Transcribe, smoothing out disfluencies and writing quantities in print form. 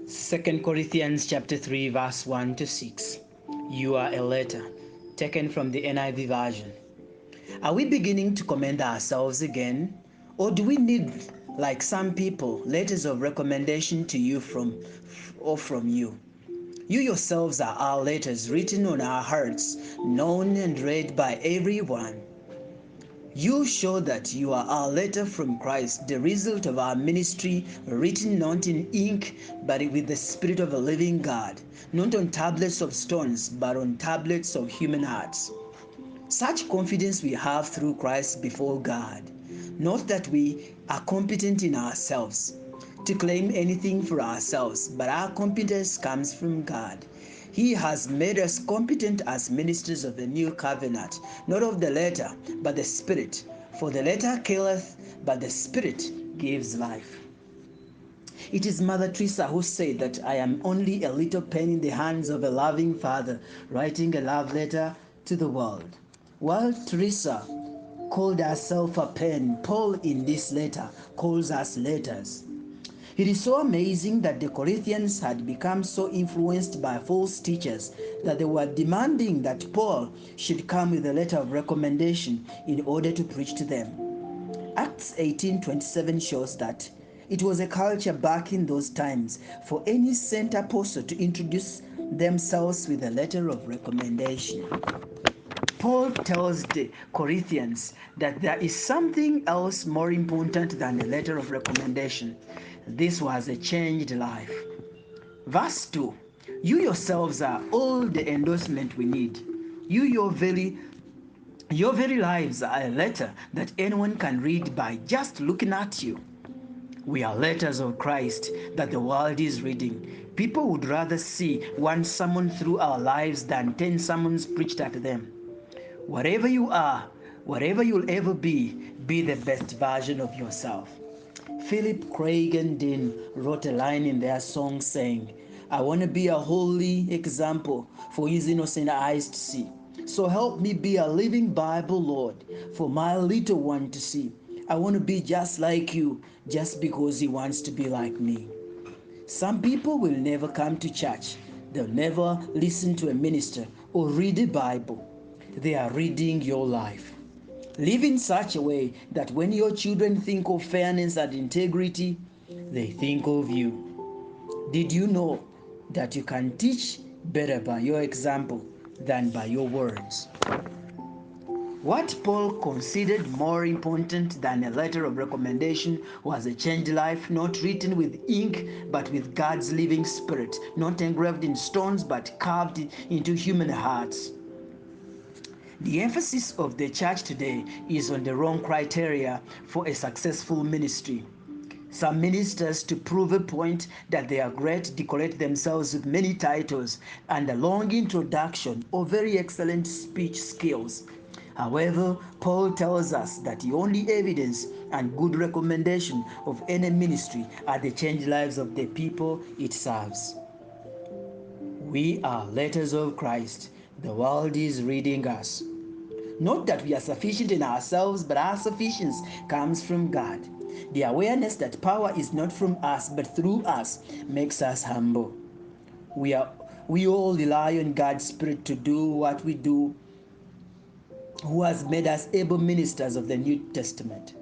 2 Corinthians chapter 3 verse 1 to 6. You are a letter, taken from the NIV version. Are we beginning to commend ourselves again? Or do we need, like some people, letters of recommendation to you from you? You yourselves are our letters written on our hearts, known and read by everyone. You show that you are our letter from Christ, the result of our ministry, written not in ink, but with the Spirit of a living God, not on tablets of stones, but on tablets of human hearts. Such confidence we have through Christ before God, not that we are competent in ourselves to claim anything for ourselves, but our competence comes from God. He has made us competent as ministers of the new covenant, not of the letter, but the Spirit. For the letter killeth, but the Spirit gives life. It is Mother Teresa who said that I am only a little pen in the hands of a loving Father, writing a love letter to the world. While Teresa called herself a pen, Paul in this letter calls us letters. It is so amazing that the Corinthians had become so influenced by false teachers that they were demanding that Paul should come with a letter of recommendation in order to preach to them. Acts 18:27 shows that it was a culture back in those times for any sent apostle to introduce themselves with a letter of recommendation. Paul tells the Corinthians that there is something else more important than a letter of recommendation. This was a changed life. Verse 2. You yourselves are all the endorsement we need. Your very lives are a letter that anyone can read by just looking at you. We are letters of Christ that the world is reading. People would rather see one sermon through our lives than 10 sermons preached at them. Whatever you are, whatever you'll ever be the best version of yourself. Philip, Craig, and Dean wrote a line in their song saying, I want to be a holy example for his innocent eyes to see. So help me be a living Bible, Lord, for my little one to see. I want to be just like you, just because he wants to be like me. Some people will never come to church. They'll never listen to a minister or read the Bible. They are reading your life. Live in such a way that when your children think of fairness and integrity, they think of you. Did you know that you can teach better by your example than by your words? What Paul considered more important than a letter of recommendation was a changed life not written with ink but with God's living spirit, not engraved in stones but carved into human hearts. The emphasis of the church today is on the wrong criteria for a successful ministry. Some ministers, to prove a point that they are great, decorate themselves with many titles and a long introduction or very excellent speech skills. However, Paul tells us that the only evidence and good recommendation of any ministry are the changed lives of the people it serves. We are letters of Christ. The world is reading us. Not that we are sufficient in ourselves, but our sufficiency comes from God. The awareness that power is not from us, but through us, makes us humble. We all rely on God's Spirit to do what we do, who has made us able ministers of the New Testament.